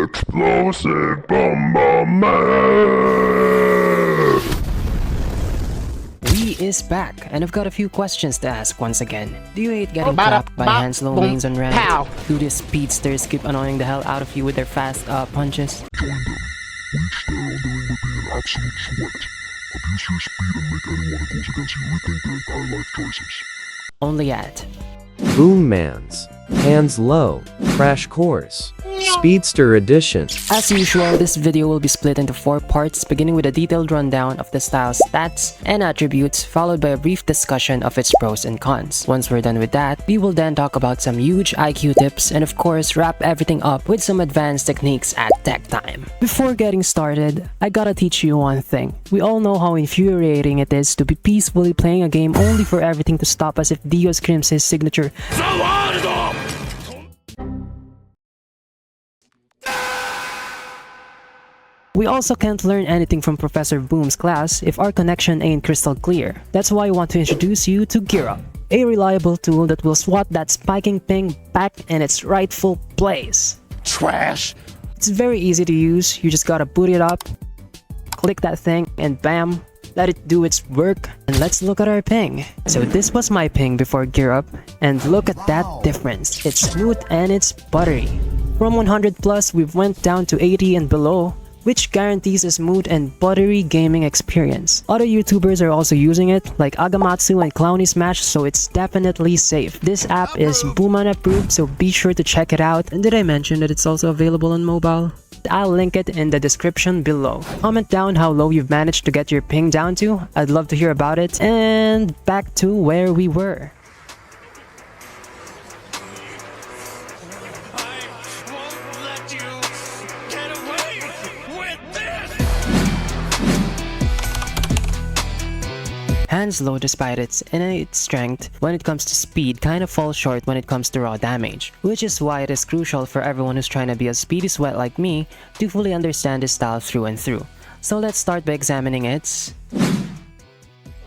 Explosive Bomberman! We is back, and I've got a few questions to ask once again. Do you hate getting clapped by hands-low lanes on ramp? Do these speedsters keep annoying the hell out of you with their fast punches? Join them. Reach their underwing will be an absolute sweat. Abuse your speed and make anyone who goes against you rethink their entire life choices. Only at Boomman's Hands Low Crash Course Speedster Edition. As usual, this video will be split into 4 parts, beginning with a detailed rundown of the style's stats and attributes, followed by a brief discussion of its pros and cons. Once we're done with that, we will then talk about some huge IQ tips and of course wrap everything up with some advanced techniques at tech time. Before getting started, I gotta teach you one thing. We all know how infuriating it is to be peacefully playing a game only for everything to stop as if Dio screams his signature. We also can't learn anything from Professor Boom's class if our connection ain't crystal clear. That's why I want to introduce you to GearUP, a reliable tool that will swat that spiking ping back in its rightful place. Trash! It's very easy to use. You just gotta boot it up, click that thing, and bam, let it do its work. And let's look at our ping. So this was my ping before GearUP, and look at that difference. It's smooth and it's buttery. From 100 plus, we've went down to 80 and below, which guarantees a smooth and buttery gaming experience. Other YouTubers are also using it, like Agamatsu and Clowny Smash, so it's definitely safe. This app is Boomman approved, so be sure to check it out. And did I mention that it's also available on mobile? I'll link it in the description below. Comment down how low you've managed to get your ping down to. I'd love to hear about it. And back to where we were. Hands Low, despite its innate strength when it comes to speed, kind of falls short when it comes to raw damage, which is why it is crucial for everyone who's trying to be a speedy sweat like me to fully understand this style through and through. So let's start by examining its...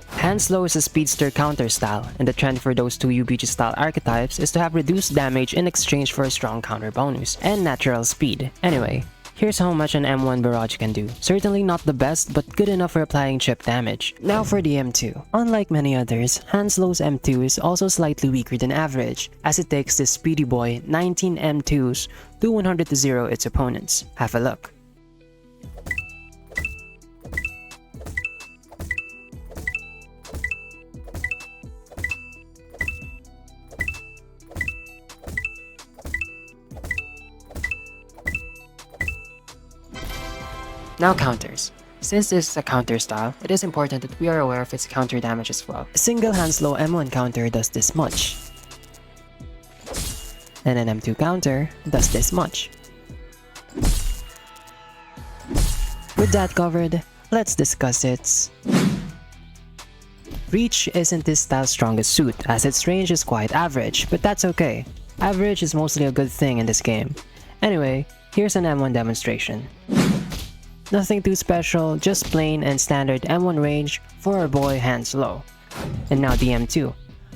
Hands Low is a speedster counter style, and the trend for those two UBG style archetypes is to have reduced damage in exchange for a strong counter bonus and natural speed. Anyway, here's how much an M1 barrage can do. Certainly not the best, but good enough for applying chip damage. Now for the M2. Unlike many others, Hands Low's M2 is also slightly weaker than average, as it takes this speedy boy 19 M2s to 100 to 0 its opponents. Have a look. Now counters. Since this is a counter style, it is important that we are aware of its counter damage as well. A single Hands Low M1 counter does this much, and an M2 counter does this much. With that covered, let's discuss its... Reach isn't this style's strongest suit, as its range is quite average, but that's okay. Average is mostly a good thing in this game. Anyway, here's an M1 demonstration. Nothing too special, just plain and standard M1 range for our boy Hands Low. And now the M2.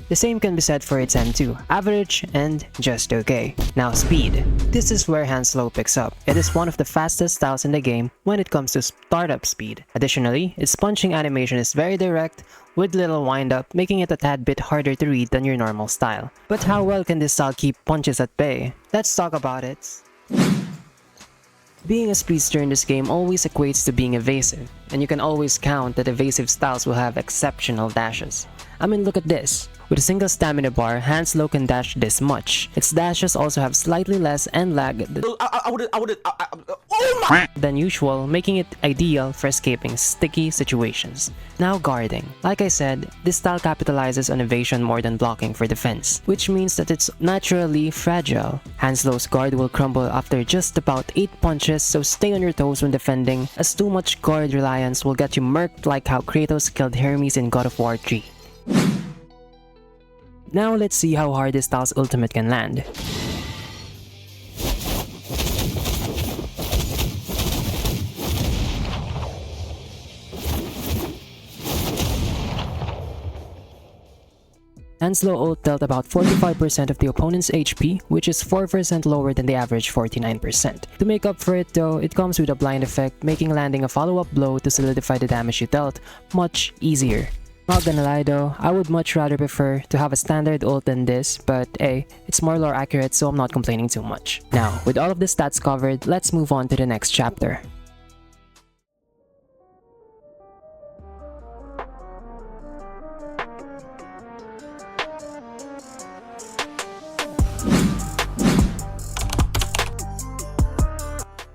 The same can be said for its M2, average and just okay. Now speed. This is where Hands Low picks up. It is one of the fastest styles in the game when it comes to startup speed. Additionally, its punching animation is very direct with little wind up, making it a tad bit harder to read than your normal style. But how well can this style keep punches at bay? Let's talk about it. Being a speedster in this game always equates to being evasive, and you can always count that evasive styles will have exceptional dashes. I mean, look at this. With a single stamina bar, Hands Low can dash this much. Its dashes also have slightly less end lag than usual, making it ideal for escaping sticky situations. Now guarding. Like I said, this style capitalizes on evasion more than blocking for defense, which means that it's naturally fragile. Hands Low's guard will crumble after just about 8 punches, so stay on your toes when defending, as too much guard reliance will get you murked like how Kratos killed Hermes in God of War 3. Now let's see how hard this style's ultimate can land. Hanslow ult dealt about 45% of the opponent's HP, which is 4% lower than the average 49%. To make up for it though, it comes with a blind effect, making landing a follow-up blow to solidify the damage you dealt much easier. Not gonna lie though, I would much rather prefer to have a standard ult than this, but hey, it's more lore accurate so I'm not complaining too much. Now, with all of the stats covered, let's move on to the next chapter.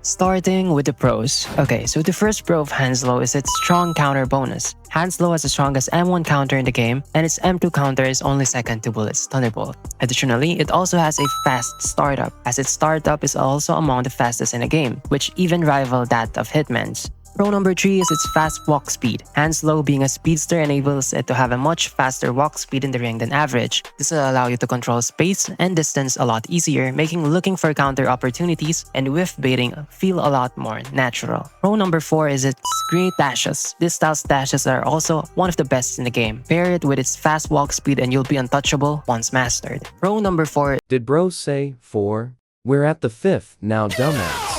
Starting with the pros. Okay, so the first pro of Hanslow is its strong counter bonus. Hanslow has the strongest M1 counter in the game, and its M2 counter is only second to Bullet's Thunderbolt. Additionally, it also has a fast startup, as its startup is also among the fastest in the game, which even rival that of Hitman's. Pro number 3 is its fast walk speed. Hanslow being a speedster enables it to have a much faster walk speed in the ring than average. This will allow you to control space and distance a lot easier, making looking for counter opportunities and whiff baiting feel a lot more natural. Pro number 4 is its great dashes. This style's dashes are also one of the best in the game. Pair it with its fast walk speed and you'll be untouchable once mastered. Pro number 4 Did bro say 4? We're at the 5th now, dumbass.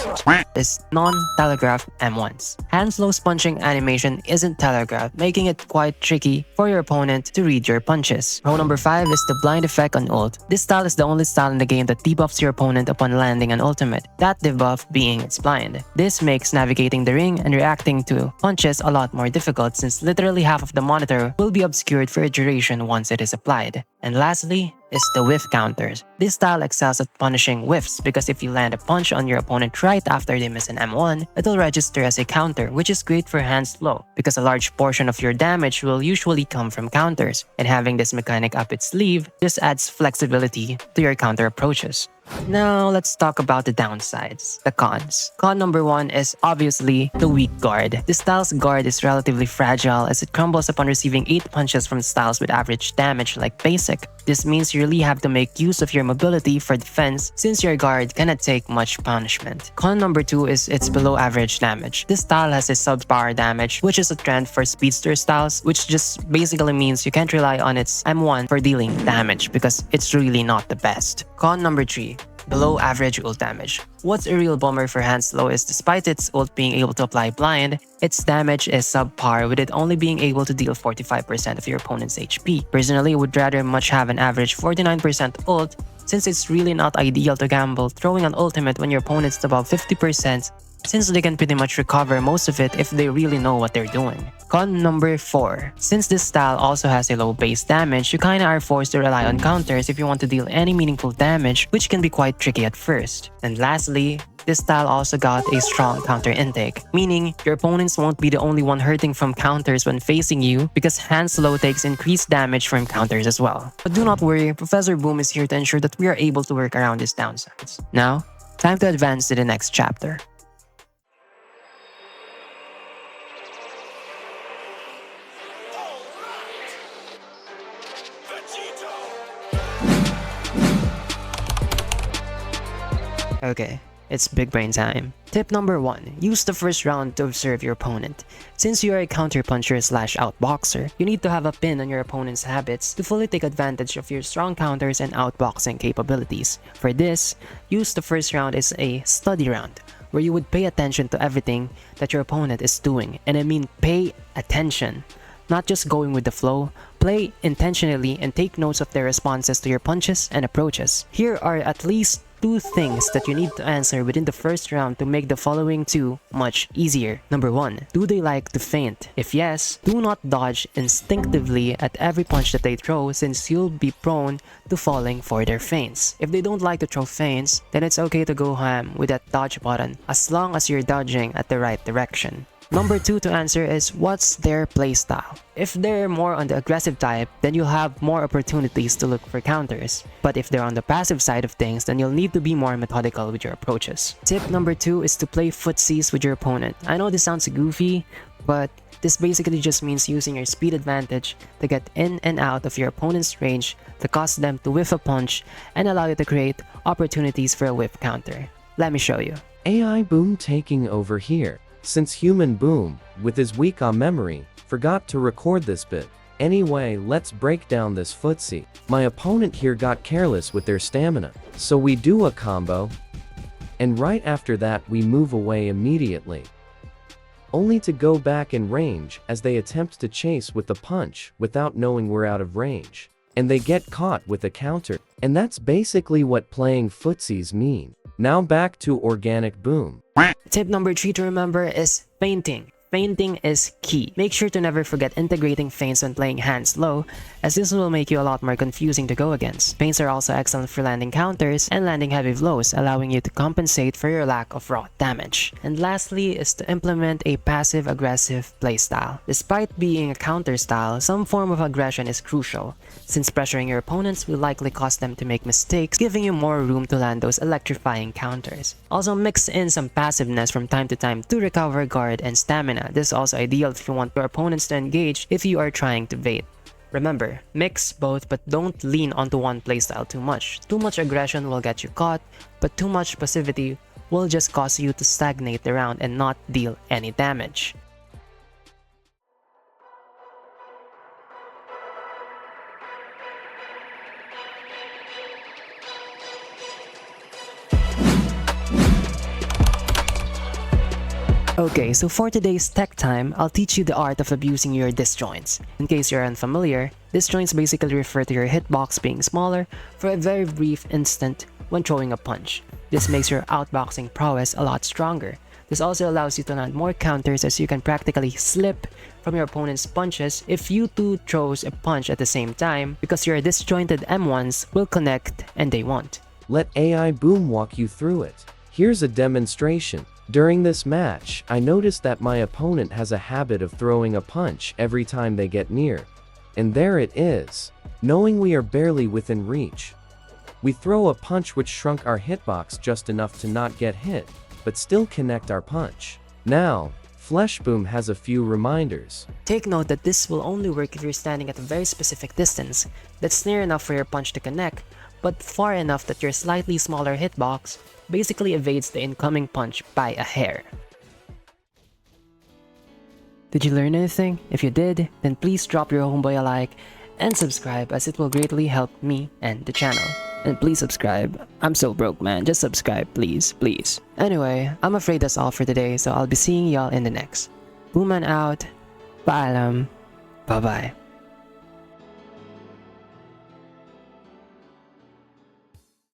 is non-telegraph M1s. Hanslow's punching animation isn't telegraphed, making it quite tricky for your opponent to read your punches. Pro number 5 is the blind effect on ult. This style is the only style in the game that debuffs your opponent upon landing an ultimate, that debuff being its blind. This makes navigating the ring and reacting to punches a lot more difficult since literally half of the monitor will be obscured for a duration once it is applied. And lastly, is the whiff counters. This style excels at punishing whiffs because if you land a punch on your opponent right after they miss an M1, it'll register as a counter, which is great for Hanslow because a large portion of your damage will usually come from counters, and having this mechanic up its sleeve just adds flexibility to your counter approaches. Now, let's talk about the downsides, the cons. Con number 1 is obviously the weak guard. This style's guard is relatively fragile as it crumbles upon receiving 8 punches from styles with average damage like basic. This means you really have to make use of your mobility for defense since your guard cannot take much punishment. Con number 2 is its below average damage. This style has a subpar damage, which is a trend for speedster styles, which just basically means you can't rely on its M1 for dealing damage because it's really not the best. Con number 3. Below average ult damage. What's a real bummer for Hanslow is despite its ult being able to apply blind, its damage is subpar with it only being able to deal 45% of your opponent's HP. Personally, I would rather much have an average 49% ult since it's really not ideal to gamble throwing an ultimate when your opponent's above 50% since they can pretty much recover most of it if they really know what they're doing. Con number 4. Since this style also has a low base damage, you kinda are forced to rely on counters if you want to deal any meaningful damage, which can be quite tricky at first. And lastly, this style also got a strong counter intake, meaning your opponents won't be the only one hurting from counters when facing you because Hanslow takes increased damage from counters as well. But do not worry, Professor Boom is here to ensure that we are able to work around these downsides. Now, time to advance to the next chapter. Okay, it's big brain time. Tip number 1. Use the first round to observe your opponent. Since you are a counterpuncher / outboxer, you need to have a pin on your opponent's habits to fully take advantage of your strong counters and outboxing capabilities. For this, use the first round as a study round, where you would pay attention to everything that your opponent is doing. And I mean pay attention. Not just going with the flow, play intentionally and take notes of their responses to your punches and approaches. Here are at least 2 things that you need to answer within the first round to make the following 2 much easier. Number 1. Do they like to feint? If yes, do not dodge instinctively at every punch that they throw since you'll be prone to falling for their feints. If they don't like to throw feints, then it's okay to go ham with that dodge button as long as you're dodging at the right direction. Number 2 to answer is what's their playstyle. If they're more on the aggressive type, then you'll have more opportunities to look for counters. But if they're on the passive side of things, then you'll need to be more methodical with your approaches. Tip number 2 is to play footsies with your opponent. I know this sounds goofy, but this basically just means using your speed advantage to get in and out of your opponent's range to cause them to whiff a punch and allow you to create opportunities for a whiff counter. Let me show you. AI Boom taking over here. Since Human Boom, with his weak on memory, forgot to record this bit. Anyway, let's break down this footsie. My opponent here got careless with their stamina, so we do a combo, and right after that we move away immediately, only to go back in range as they attempt to chase with the punch without knowing we're out of range. And they get caught with a counter. And that's basically what playing footsies mean. Now back to organic boom. Tip number 3 to remember is feinting. Feinting is key. Make sure to never forget integrating feints when playing hands low, as this will make you a lot more confusing to go against. Feints are also excellent for landing counters and landing heavy blows, allowing you to compensate for your lack of raw damage. And lastly is to implement a passive-aggressive playstyle. Despite being a counter style, some form of aggression is crucial, since pressuring your opponents will likely cause them to make mistakes, giving you more room to land those electrifying counters. Also mix in some passiveness from time to time to recover guard and stamina. This is also ideal if you want your opponents to engage if you are trying to bait. Remember, mix both but don't lean onto one playstyle too much. Too much aggression will get you caught, but too much passivity will just cause you to stagnate the round and not deal any damage. Okay, so for today's tech time, I'll teach you the art of abusing your disjoints. In case you're unfamiliar, disjoints basically refer to your hitbox being smaller for a very brief instant when throwing a punch. This makes your outboxing prowess a lot stronger. This also allows you to land more counters, as you can practically slip from your opponent's punches if you two throws a punch at the same time, because your disjointed M1s will connect and they won't. Let AI Boom walk you through it. Here's a demonstration. During this match, I noticed that my opponent has a habit of throwing a punch every time they get near. And there it is. Knowing we are barely within reach, we throw a punch which shrunk our hitbox just enough to not get hit, but still connect our punch. Now, Flesh Boom has a few reminders. Take note that this will only work if you're standing at a very specific distance that's near enough for your punch to connect, but far enough that your slightly smaller hitbox basically evades the incoming punch by a hair. Did you learn anything? If you did, then please drop your homeboy a like and subscribe, as it will greatly help me and the channel. And please subscribe. I'm so broke, man. Just subscribe, please, please. Anyway, I'm afraid that's all for today, so I'll be seeing y'all in the next. Boom man out. Paalam. Bye-bye.